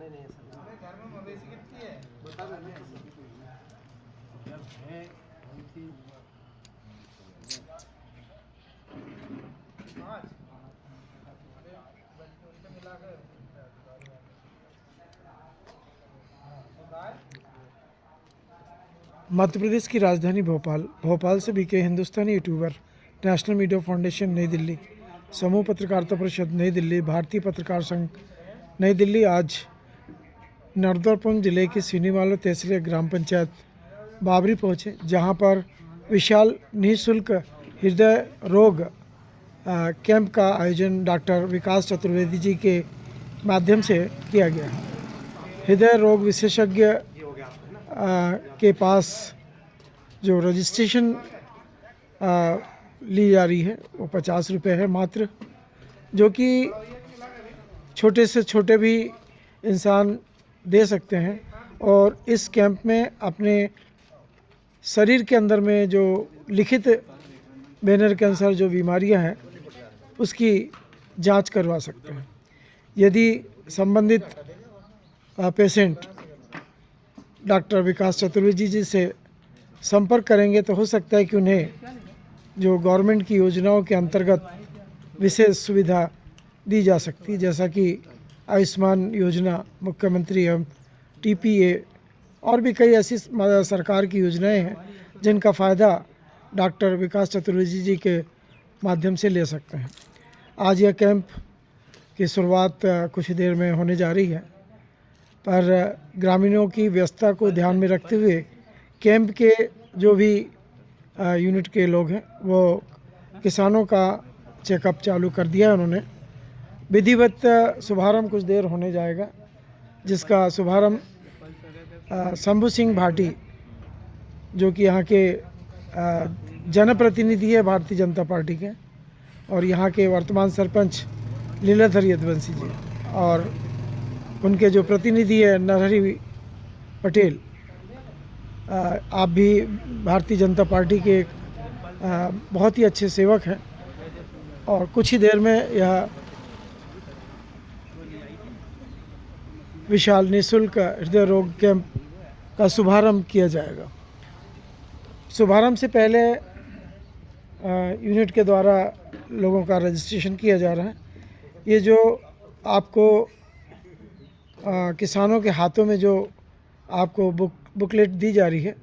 घर में मवेशी कितनी है? बता दो है 5 उनसे मिला कर मध्य प्रदेश की राजधानी भोपाल से बीके हिंदुस्तानी यूट्यूबर, नेशनल मीडिया फाउंडेशन नई दिल्ली, समूह पत्रकारिता परिषद नई दिल्ली, भारतीय पत्रकार संघ नई दिल्ली आज नर्मदापुरम जिले की सीनीमाला तहसील ग्राम पंचायत बाबरी पहुँचे, जहां पर विशाल निःशुल्क हृदय रोग कैंप का आयोजन डॉक्टर विकास चतुर्वेदी जी के माध्यम से किया गया। हृदय रोग विशेषज्ञ के पास जो रजिस्ट्रेशन ली जा रही है वो 50 रुपये है मात्र, जो कि छोटे से छोटे भी इंसान दे सकते हैं और इस कैंप में अपने शरीर के अंदर में जो लिखित बैनर के अनुसार जो बीमारियां हैं उसकी जांच करवा सकते हैं। यदि संबंधित पेशेंट डॉक्टर विकास चतुर्वेदी जी से संपर्क करेंगे तो हो सकता है कि उन्हें जो गवर्नमेंट की योजनाओं के अंतर्गत विशेष सुविधा दी जा सकती है, जैसा कि आयुष्मान योजना, मुख्यमंत्री एवं टीपीए और भी कई ऐसी सरकार की योजनाएं हैं जिनका फ़ायदा डॉक्टर विकास चतुर्वेदी जी के माध्यम से ले सकते हैं। आज यह कैंप की शुरुआत कुछ देर में होने जा रही है, पर ग्रामीणों की व्यस्तता को ध्यान में रखते हुए कैंप के जो भी यूनिट के लोग हैं वो किसानों का चेकअप चालू कर दिया है उन्होंने। विधिवत शुभारंभ कुछ देर होने जाएगा, जिसका शुभारंभ शंभू सिंह भाटी, जो कि यहाँ के जनप्रतिनिधि है भारतीय जनता पार्टी के, और यहाँ के वर्तमान सरपंच लीलाधर यदुवंशी जी, और उनके जो प्रतिनिधि है नरहरि पटेल। आप भी भारतीय जनता पार्टी के बहुत ही अच्छे सेवक हैं और कुछ ही देर में यह विशाल निःशुल्क हृदय रोग कैंप का शुभारंभ किया जाएगा। शुभारंभ से पहले यूनिट के द्वारा लोगों का रजिस्ट्रेशन किया जा रहा है। ये जो आपको किसानों के हाथों में जो आपको बुकलेट दी जा रही है,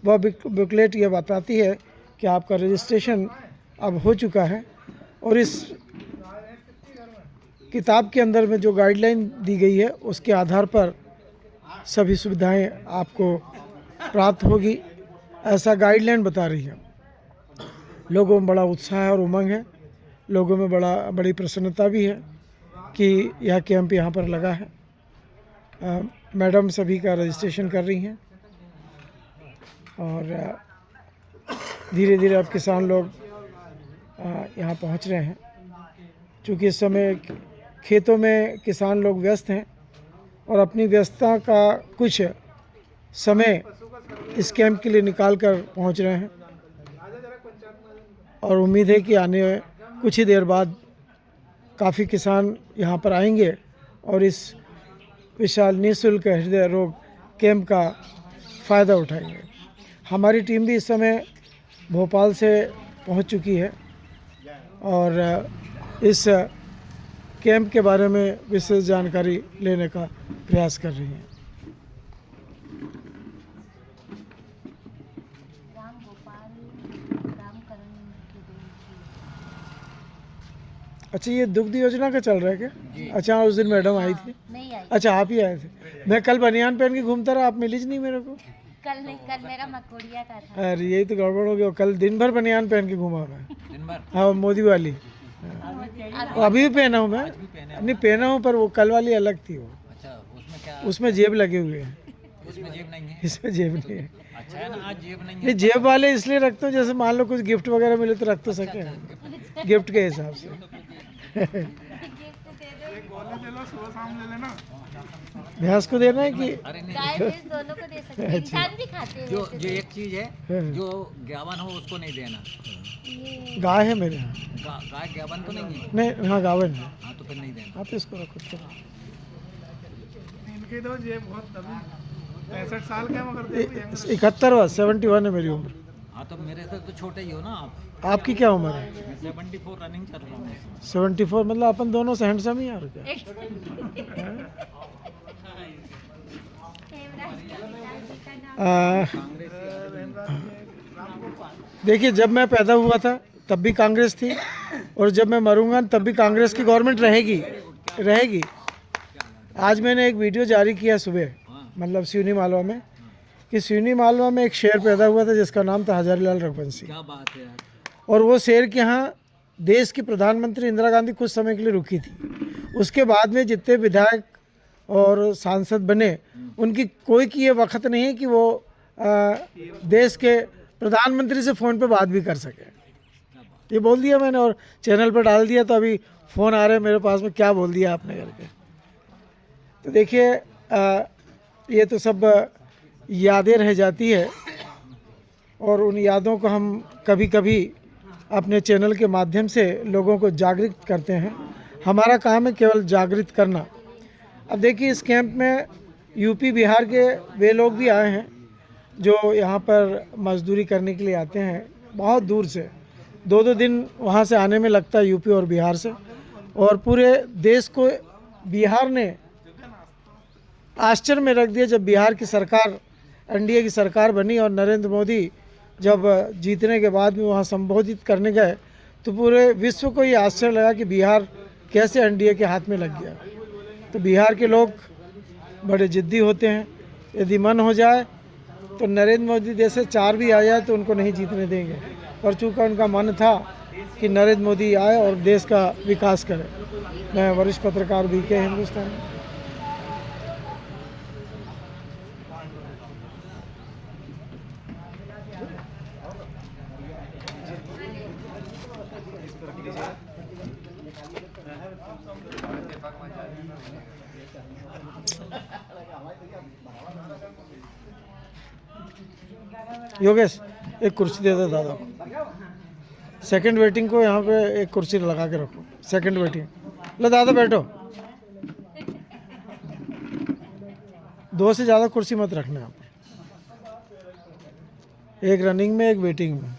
वह बुकलेट ये बताती है कि आपका रजिस्ट्रेशन अब हो चुका है, और इस किताब के अंदर में जो गाइडलाइन दी गई है उसके आधार पर सभी सुविधाएं आपको प्राप्त होगी, ऐसा गाइडलाइन बता रही है। लोगों में बड़ा उत्साह और उमंग है, लोगों में बड़ी प्रसन्नता भी है कि यह कैंप यहाँ पर लगा है। मैडम सभी का रजिस्ट्रेशन कर रही हैं और धीरे धीरे अब किसान लोग यहाँ पहुँच रहे हैं। चूँकि इस समय खेतों में किसान लोग व्यस्त हैं और अपनी व्यस्तता का कुछ समय इस कैंप के लिए निकाल कर पहुँच रहे हैं, और उम्मीद है कि आने कुछ ही देर बाद काफ़ी किसान यहाँ पर आएंगे और इस विशाल निःशुल्क हृदय रोग कैंप का फ़ायदा उठाएंगे। हमारी टीम भी इस समय भोपाल से पहुँच चुकी है और इस कैंप के बारे में विशेष जानकारी लेने का प्रयास कर रही हैं। अच्छा, ये दुग्ध योजना का चल रहा है क्या? अच्छा, उस दिन मैडम आई थी। नहीं आई। अच्छा, आप ही आए थे। मैं कल बनियान पहन के घूमता रहा, आप मिली नहीं मेरे को। कल नहीं, कल मेरा मकोड़िया का था। अरे यही तो गड़बड़ हो गया, कल दिन भर बनियान पहन के घूमा मैं। दिन भर? हाँ, मोदी वाली। अभी भी पहना हूँ मैं। नहीं पहना हूँ, पर वो कल वाली अलग थी वो। अच्छा, उसमें क्या? उसमें जेब लगे हुए हैं, उसमें जेब नहीं है? इसमें जेब नहीं है। अच्छा है ना, आज जेब नहीं है। नहीं, जेब वाले इसलिए रखते हो जैसे मान लो कुछ गिफ्ट वगैरह मिले तो रख तो सके, गिफ्ट के हिसाब से। भैंस को देना है कि अरे नहीं, गाय भैंस दोनों को दे सकते हैं, इंसान भी खाते हैं जो वैसे जो एक चीज है, हाँ। जो ज्ञावन हो उसको नहीं देना। ये गाय है मेरे यहाँ। गाय ज्ञावन तो नहीं है? नहीं, हाँ गावन है। हाँ तो फिर नहीं देना। आप इसको रखो, चलो। देखे तो ये बहुत अभी 65 साल के हैं मगर देखो यंग 71 है मेरी उम्र। हाँ तो मेरे से तो छोटे ही हो ना आप। आपकी क्या उम्र है? 74 रनिंग चल रहा हूँ। 74, मतलब अपन दोनों से हैंडसम ही हैं और क्या। आ, देखिए, जब मैं पैदा हुआ था तब भी कांग्रेस थी, और जब मैं मरूंगा तब भी कांग्रेस की गवर्नमेंट रहेगी। आज मैंने एक वीडियो जारी किया सुबह, मतलब सिवनी मालवा में, कि सिवनी मालवा में एक शेर पैदा हुआ था जिसका नाम था हजारीलाल रघुवंशी। क्या बात है यार। और वो शेर के यहाँ देश की प्रधानमंत्री इंदिरा गांधी कुछ समय के लिए रुकी थी। उसके बाद में जितने विधायक और सांसद बने, उनकी कोई की ये वक्त नहीं है कि वो देश के प्रधानमंत्री से फ़ोन पे बात भी कर सके। ये बोल दिया मैंने और चैनल पर डाल दिया, तो अभी फ़ोन आ रहे हैं मेरे पास में, क्या बोल दिया आपने करके। तो देखिए, ये तो सब यादें रह जाती है, और उन यादों को हम कभी कभी अपने चैनल के माध्यम से लोगों को जागृत करते हैं। हमारा काम है केवल जागृत करना। अब देखिए, इस कैंप में यूपी बिहार के वे लोग भी आए हैं जो यहाँ पर मजदूरी करने के लिए आते हैं बहुत दूर से। 2-2 दिन वहाँ से आने में लगता है यूपी और बिहार से, और पूरे देश को बिहार ने आश्चर्य में रख दिया जब बिहार की सरकार, एनडीए की सरकार बनी, और नरेंद्र मोदी जब जीतने के बाद भी वहाँ संबोधित करने गए तो पूरे विश्व को ये आश्चर्य लगा कि बिहार कैसे एनडीए के हाथ में लग गया। तो बिहार के लोग बड़े जिद्दी होते हैं, यदि मन हो जाए तो नरेंद्र मोदी जैसे 4 भी आ जाए तो उनको नहीं जीतने देंगे। और चूँकि उनका मन था कि नरेंद्र मोदी आए और देश का विकास करे। मैं वरिष्ठ पत्रकार बीके हिंदुस्तान। योगेश, एक कुर्सी दे दो दादा को। सेकंड वेटिंग को यहाँ पे एक कुर्सी लगा के रखो। सेकंड वेटिंग, लो दादा बैठो। 2 से ज़्यादा कुर्सी मत रखना यहाँ पर, एक रनिंग में एक वेटिंग में।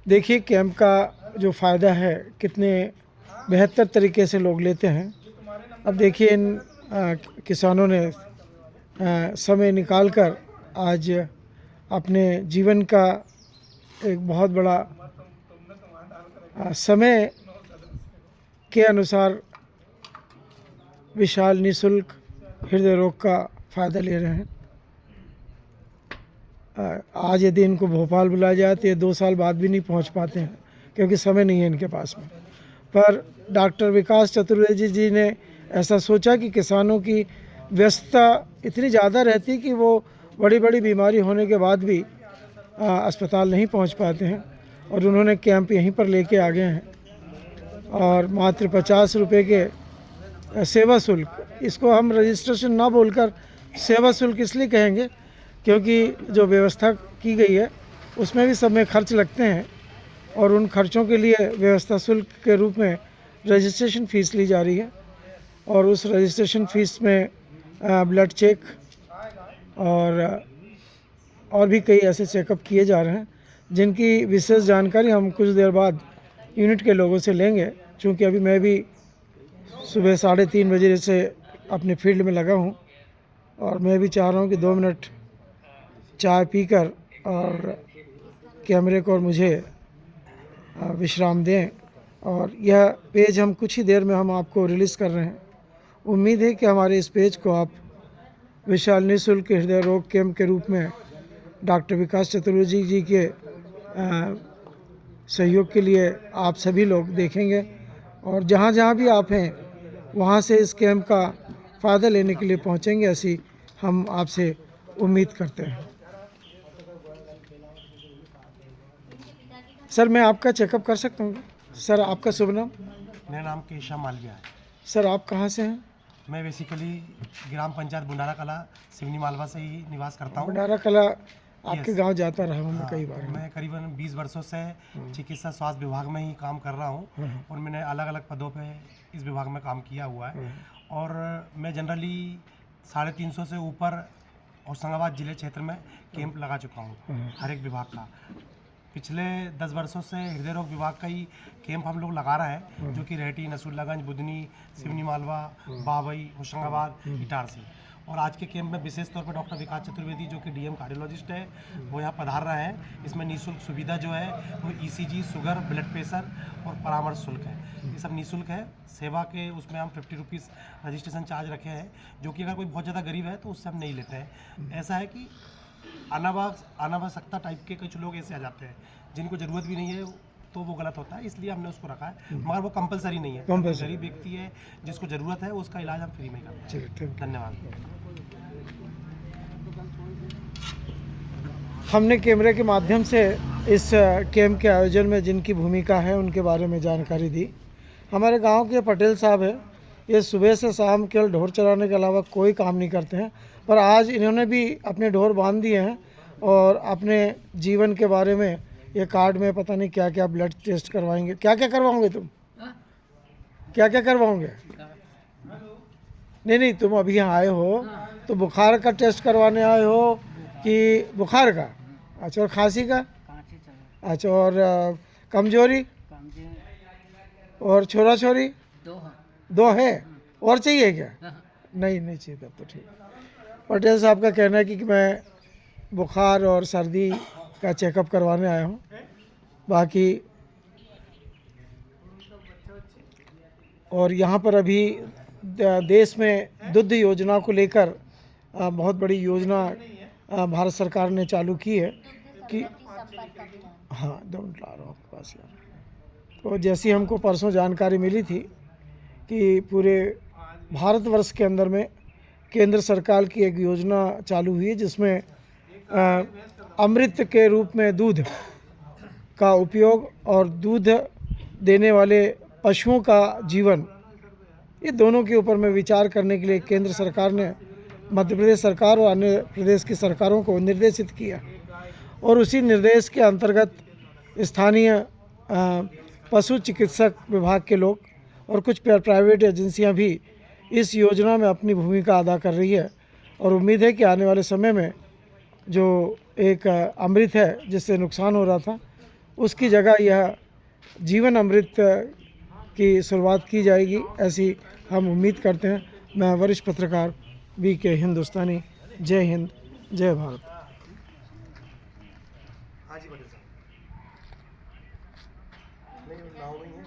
देखिए, कैंप का जो फ़ायदा है कितने बेहतर तरीके से लोग लेते हैं। अब देखिए, इन किसानों ने समय निकालकर आज अपने जीवन का एक बहुत बड़ा समय के अनुसार विशाल निःशुल्क हृदय रोग का फ़ायदा ले रहे हैं। आज यदि इनको भोपाल बुलाया जाए तो ये 2 साल बाद भी नहीं पहुंच पाते हैं, क्योंकि समय नहीं है इनके पास में। पर डॉक्टर विकास चतुर्वेदी जी ने ऐसा सोचा कि किसानों की व्यस्तता इतनी ज़्यादा रहती है कि वो बड़ी बड़ी बीमारी होने के बाद भी अस्पताल नहीं पहुंच पाते हैं, और उन्होंने कैंप यहीं पर लेके आ गए हैं। और मात्र 50 रुपये के सेवा शुल्क, इसको हम रजिस्ट्रेशन ना बोलकर सेवा शुल्क इसलिए कहेंगे क्योंकि जो व्यवस्था की गई है उसमें भी सब में खर्च लगते हैं, और उन खर्चों के लिए व्यवस्था शुल्क के रूप में रजिस्ट्रेशन फ़ीस ली जा रही है। और उस रजिस्ट्रेशन फ़ीस में ब्लड चेक और भी कई ऐसे चेकअप किए जा रहे हैं जिनकी विशेष जानकारी हम कुछ देर बाद यूनिट के लोगों से लेंगे। चूँकि अभी मैं भी सुबह 3:30 बजे से अपने फील्ड में लगा हूँ, और मैं भी चाह रहा हूँ कि 2 मिनट चाय पीकर और कैमरे को और मुझे विश्राम दें। और यह पेज हम कुछ ही देर में हम आपको रिलीज़ कर रहे हैं। उम्मीद है कि हमारे इस पेज को आप विशाल निःशुल्क हृदय रोग कैंप के रूप में डॉक्टर विकास चतुर्वेदी जी के सहयोग के लिए आप सभी लोग देखेंगे, और जहाँ जहाँ भी आप हैं वहाँ से इस कैंप का फ़ायदा लेने के लिए पहुँचेंगे, ऐसी हम आपसे उम्मीद करते हैं। सर, मैं आपका चेकअप कर सकता हूँ? सर, आपका शुभ नाम? मेरा नाम केशव मालविया है। सर, आप कहाँ से हैं? मैं बेसिकली ग्राम पंचायत बुंडारा कला सिवनी मालवा से ही निवास करता हूँ। बुंडारा कला आपके Yes. गांव जाता रहा हूँ मैं हाँ, कई बार। मैं करीबन 20 वर्षों से चिकित्सा स्वास्थ्य विभाग में ही काम कर रहा हूँ और मैंने अलग अलग पदों पे इस विभाग में काम किया हुआ है और मैं जनरली 350 से ऊपर होशंगाबाद जिले क्षेत्र में कैंप लगा चुका हूँ हर एक विभाग का। पिछले 10 वर्षों से हृदय रोग विभाग का ही कैंप हम लोग लगा रहे हैं, जो कि रेहटी, नसरुल्लागंज, बुधनी, सिवनी मालवा, बाबई, होशंगाबाद, इटारसी। और आज के कैंप में विशेष तौर पर डॉक्टर विकास चतुर्वेदी, जो कि डीएम कार्डियोलॉजिस्ट है, वो यहाँ पधार रहे हैं। इसमें निःशुल्क सुविधा जो है वो ईसीजी, शुगर, ब्लड प्रेशर और परामर्श शुल्क है। ये सब निःशुल्क है। सेवा के उसमें हम 50 रुपीज़ रजिस्ट्रेशन चार्ज रखे हैं, जो कि अगर कोई बहुत ज़्यादा गरीब है तो उससे हम नहीं लेते हैं। ऐसा है कि अनावश्यकता टाइप के कुछ लोग ऐसे आ जाते हैं जिनको ज़रूरत भी नहीं है, तो वो गलत होता है, इसलिए हमने उसको रखा है। मगर वो कंपलसरी नहीं है। Compulsory। गरीब व्यक्ति है जिसको ज़रूरत है उसका इलाज हम फ्री में करते हैं। चलिए, ठीक। धन्यवाद। हमने कैमरे के माध्यम से इस कैंप के आयोजन में जिनकी भूमिका है उनके बारे में जानकारी दी। हमारे गांव के पटेल साहब हैं, ये सुबह से शाम केवल ढोर चराने के अलावा कोई काम नहीं करते हैं, पर आज इन्होंने भी अपने ढोर बांध दिए हैं और अपने जीवन के बारे में ये कार्ड में पता नहीं क्या क्या ब्लड टेस्ट करवाएंगे। क्या क्या करवाओगे तुम? क्या क्या करवाओगे? नहीं, तुम अभी यहाँ आए हो तो बुखार का टेस्ट करवाने आए हो कि बुखार का? अच्छा, और खांसी का? अच्छा, और कमजोरी और छोरा छोरी दो है? और चाहिए क्या? नहीं चाहिए, तब तो ठीक। पटेल साहब का कहना है कि मैं बुखार और सर्दी का चेकअप करवाने आया हूँ। बाकी और यहाँ पर अभी देश में दुग्ध योजना को लेकर बहुत बड़ी योजना भारत सरकार ने चालू की है कि हाँ, दौड़ ला रहा हूँ आपके पास यार। तो जैसी हमको परसों जानकारी मिली थी कि पूरे भारतवर्ष के अंदर में केंद्र सरकार की एक योजना चालू हुई है जिसमें अमृत के रूप में दूध का उपयोग और दूध देने वाले पशुओं का जीवन, ये दोनों के ऊपर में विचार करने के लिए केंद्र सरकार ने मध्य प्रदेश सरकार और अन्य प्रदेश की सरकारों को निर्देशित किया और उसी निर्देश के अंतर्गत स्थानीय पशु चिकित्सक विभाग के लोग और कुछ प्राइवेट एजेंसियां भी इस योजना में अपनी भूमिका अदा कर रही है और उम्मीद है कि आने वाले समय में जो एक अमृत है जिससे नुकसान हो रहा था, उसकी जगह यह जीवन अमृत की शुरुआत की जाएगी, ऐसी हम उम्मीद करते हैं। मैं वरिष्ठ पत्रकार VK हिंदुस्तानी। जय हिंद, जय भारत। हाँ जी, पटेल साहब। नहीं, नाव में ही है।